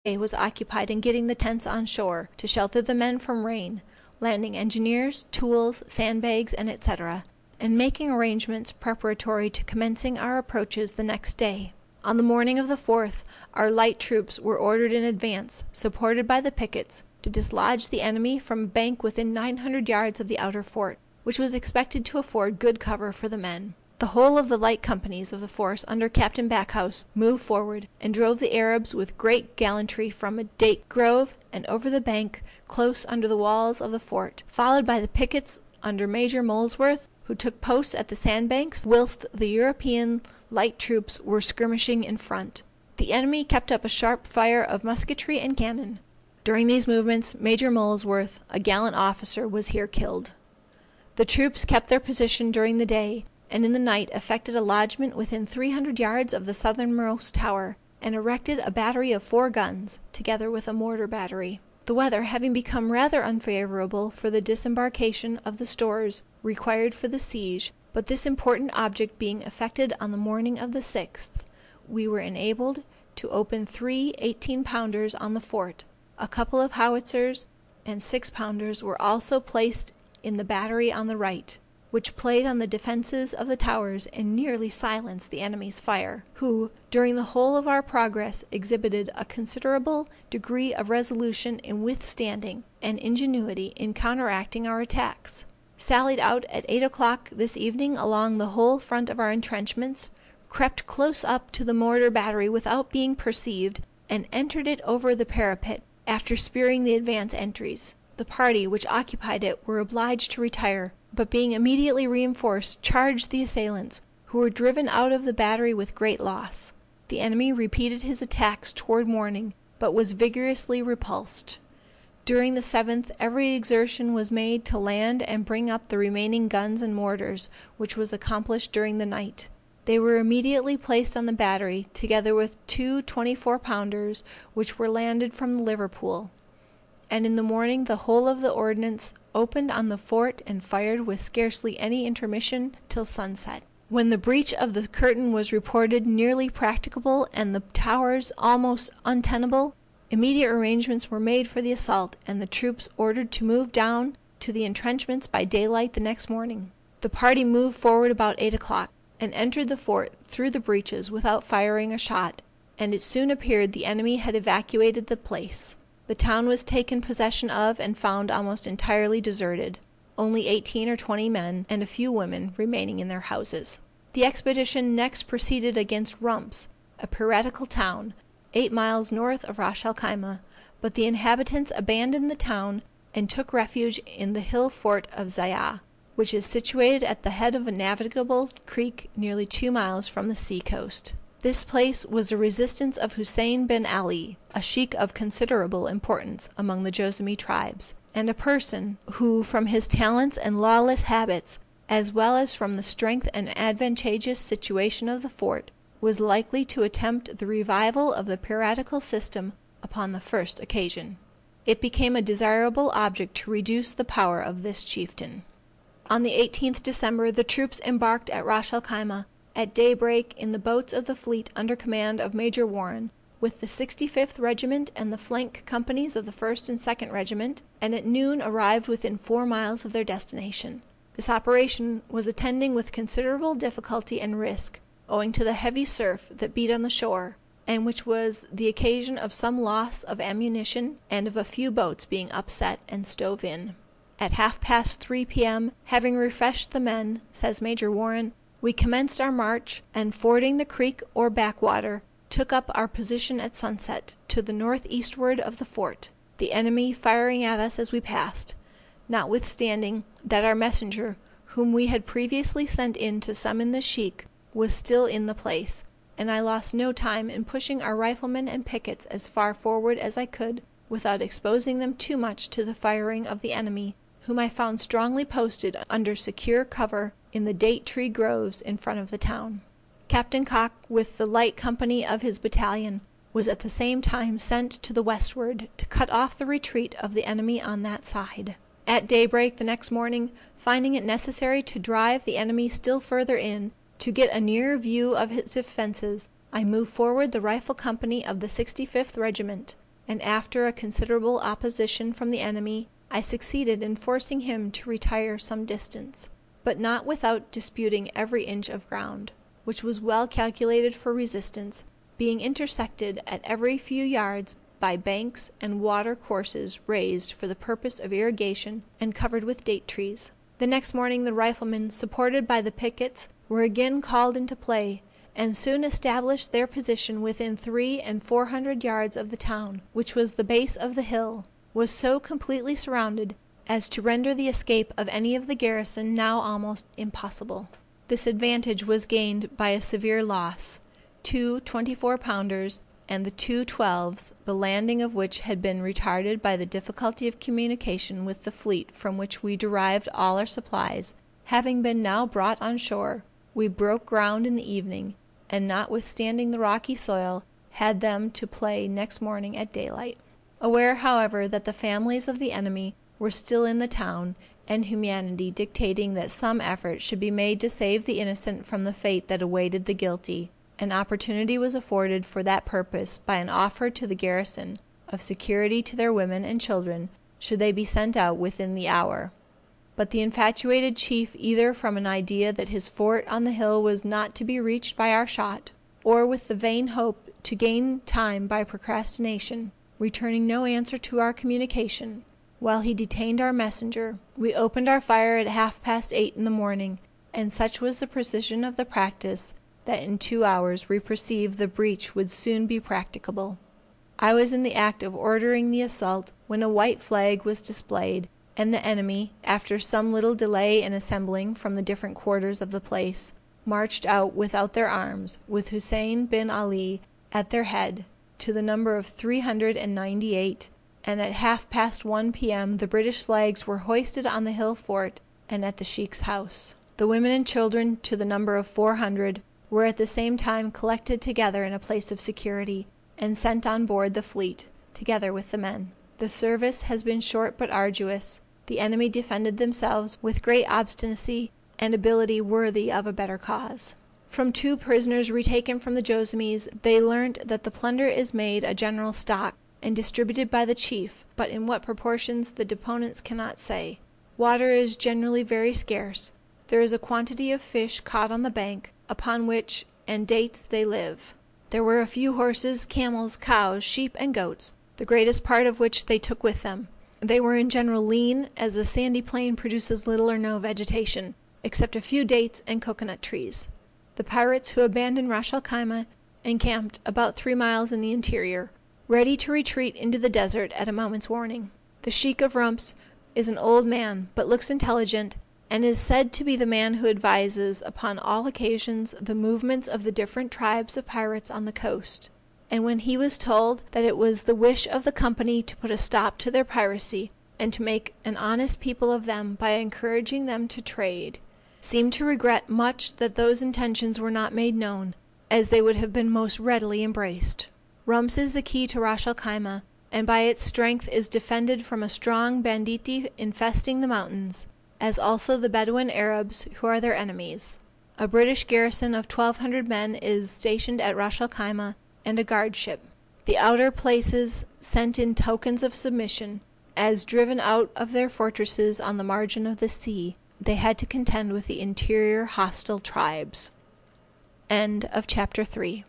was occupied in getting the tents on shore to shelter the men from rain, landing engineers, tools, sandbags, and etc., and making arrangements preparatory to commencing our approaches the next day. On the morning of the 4th, our light troops were ordered in advance, supported by the pickets, to dislodge the enemy from a bank within 900 yards of the outer fort, which was expected to afford good cover for the men. The whole of the light companies of the force under Captain Backhouse moved forward, and drove the Arabs with great gallantry from a date grove and over the bank close under the walls of the fort, followed by the pickets under Major Molesworth, who took post at the sandbanks, whilst the European light troops were skirmishing in front. The enemy kept up a sharp fire of musketry and cannon. During these movements, Major Molesworth, a gallant officer, was here killed. The troops kept their position during the day, and in the night effected a lodgment within 300 yards of the southernmost tower, and erected a battery of 4 guns, together with a mortar battery. The weather having become rather unfavorable for the disembarkation of the stores required for the siege, but this important object being effected on the morning of the 6th, we were enabled to open 3 18-pounders on the fort. A couple of howitzers and 6-pounders were also placed in the battery on the right, which played on the defenses of the towers and nearly silenced the enemy's fire, who, during the whole of our progress, exhibited a considerable degree of resolution in withstanding and ingenuity in counteracting our attacks. Sallied out at 8 o'clock this evening along the whole front of our entrenchments, crept close up to the mortar battery without being perceived, and entered it over the parapet, after spearing the advance entries. The party which occupied it were obliged to retire, but being immediately reinforced, charged the assailants, who were driven out of the battery with great loss. The enemy repeated his attacks toward morning, but was vigorously repulsed. During the 7th, every exertion was made to land and bring up the remaining guns and mortars, which was accomplished during the night. They were immediately placed on the battery, together with 2 24-pounders, which were landed from the Liverpool, and in the morning the whole of the ordnance opened on the fort and fired with scarcely any intermission till sunset, when the breach of the curtain was reported nearly practicable and the towers almost untenable. Immediate arrangements were made for the assault, and the troops ordered to move down to the entrenchments by daylight the next morning. The party moved forward about 8 o'clock, and entered the fort through the breaches without firing a shot, and it soon appeared the enemy had evacuated the place. The town was taken possession of and found almost entirely deserted, only 18 or 20 men and a few women remaining in their houses. The expedition next proceeded against Rumps, a piratical town, 8 miles north of Ras el Khyma, but the inhabitants abandoned the town and took refuge in the hill fort of Zayah, which is situated at the head of a navigable creek nearly 2 miles from the sea coast. This place was a resistance of Hussein bin Ali, a sheik of considerable importance among the Joassamee tribes, and a person who, from his talents and lawless habits, as well as from the strength and advantageous situation of the fort, was likely to attempt the revival of the piratical system upon the first occasion. It became a desirable object to reduce the power of this chieftain. On the 18th December the troops embarked at Ras el Khyma at daybreak in the boats of the fleet under command of Major Warren, with the 65th Regiment and the flank companies of the 1st and 2nd Regiment, and at noon arrived within 4 miles of their destination. This operation was attending with considerable difficulty and risk, owing to the heavy surf that beat on the shore, and which was the occasion of some loss of ammunition and of a few boats being upset and stove in. At 3:30 p.m., having refreshed the men, says Major Warren, we commenced our march, and fording the creek or backwater, took up our position at sunset, to the northeastward of the fort, the enemy firing at us as we passed, notwithstanding that our messenger, whom we had previously sent in to summon the sheik, was still in the place, and I lost no time in pushing our riflemen and pickets as far forward as I could, without exposing them too much to the firing of the enemy, whom I found strongly posted under secure cover in the date tree groves in front of the town. Captain Cock, with the light company of his battalion, was at the same time sent to the westward to cut off the retreat of the enemy on that side. At daybreak the next morning, finding it necessary to drive the enemy still further in, to get a nearer view of his defenses, I moved forward the rifle company of the 65th Regiment, and after a considerable opposition from the enemy, I succeeded in forcing him to retire some distance, but not without disputing every inch of ground, which was well calculated for resistance, being intersected at every few yards by banks and water courses raised for the purpose of irrigation and covered with date trees. The next morning the riflemen, supported by the pickets, were again called into play, and soon established their position within 300 and 400 yards of the town, which was the base of the hill, was so completely surrounded as to render the escape of any of the garrison now almost impossible. This advantage was gained by a severe loss, 2 24-pounders and the 2 12s, the landing of which had been retarded by the difficulty of communication with the fleet from which we derived all our supplies. Having been now brought on shore, we broke ground in the evening, and notwithstanding the rocky soil, had them to play next morning at daylight. Aware, however, that the families of the enemy were still in the town, and humanity dictating that some effort should be made to save the innocent from the fate that awaited the guilty, an opportunity was afforded for that purpose by an offer to the garrison of security to their women and children, should they be sent out within the hour. But the infatuated chief, either from an idea that his fort on the hill was not to be reached by our shot, or with the vain hope to gain time by procrastination, returning no answer to our communication, while he detained our messenger, we opened our fire at 8:30 in the morning, and such was the precision of the practice that in 2 hours we perceived the breach would soon be practicable. I was in the act of ordering the assault when a white flag was displayed, and the enemy, after some little delay in assembling from the different quarters of the place, marched out without their arms, with Hussein bin Ali at their head, to the number of 398, and at 1:30 p.m. the British flags were hoisted on the hill fort and at the Sheikh's house. The women and children, to the number of 400, were at the same time collected together in a place of security, and sent on board the fleet, together with the men. The service has been short but arduous. The enemy defended themselves with great obstinacy and ability worthy of a better cause. From 2 prisoners retaken from the Joassamees, they learnt that the plunder is made a general stock, and distributed by the chief, but in what proportions the deponents cannot say. Water is generally very scarce. There is a quantity of fish caught on the bank, upon which and dates they live. There were a few horses, camels, cows, sheep, and goats, the greatest part of which they took with them. They were in general lean, as the sandy plain produces little or no vegetation, except a few dates and coconut trees. The pirates who abandoned Ras al Khaimah encamped about 3 miles in the interior, ready to retreat into the desert at a moment's warning. The Sheik of Rumps is an old man, but looks intelligent, and is said to be the man who advises upon all occasions the movements of the different tribes of pirates on the coast. And when he was told that it was the wish of the company to put a stop to their piracy, and to make an honest people of them by encouraging them to trade, seemed to regret much that those intentions were not made known, as they would have been most readily embraced. Rumps is the key to Ras al Khaimah, and by its strength is defended from a strong banditti infesting the mountains, as also the Bedouin Arabs, who are their enemies. A British garrison of 1,200 men is stationed at Ras al Khaimah, and a guard ship. The outer places sent in tokens of submission, as driven out of their fortresses on the margin of the sea, they had to contend with the interior hostile tribes. End of chapter 3.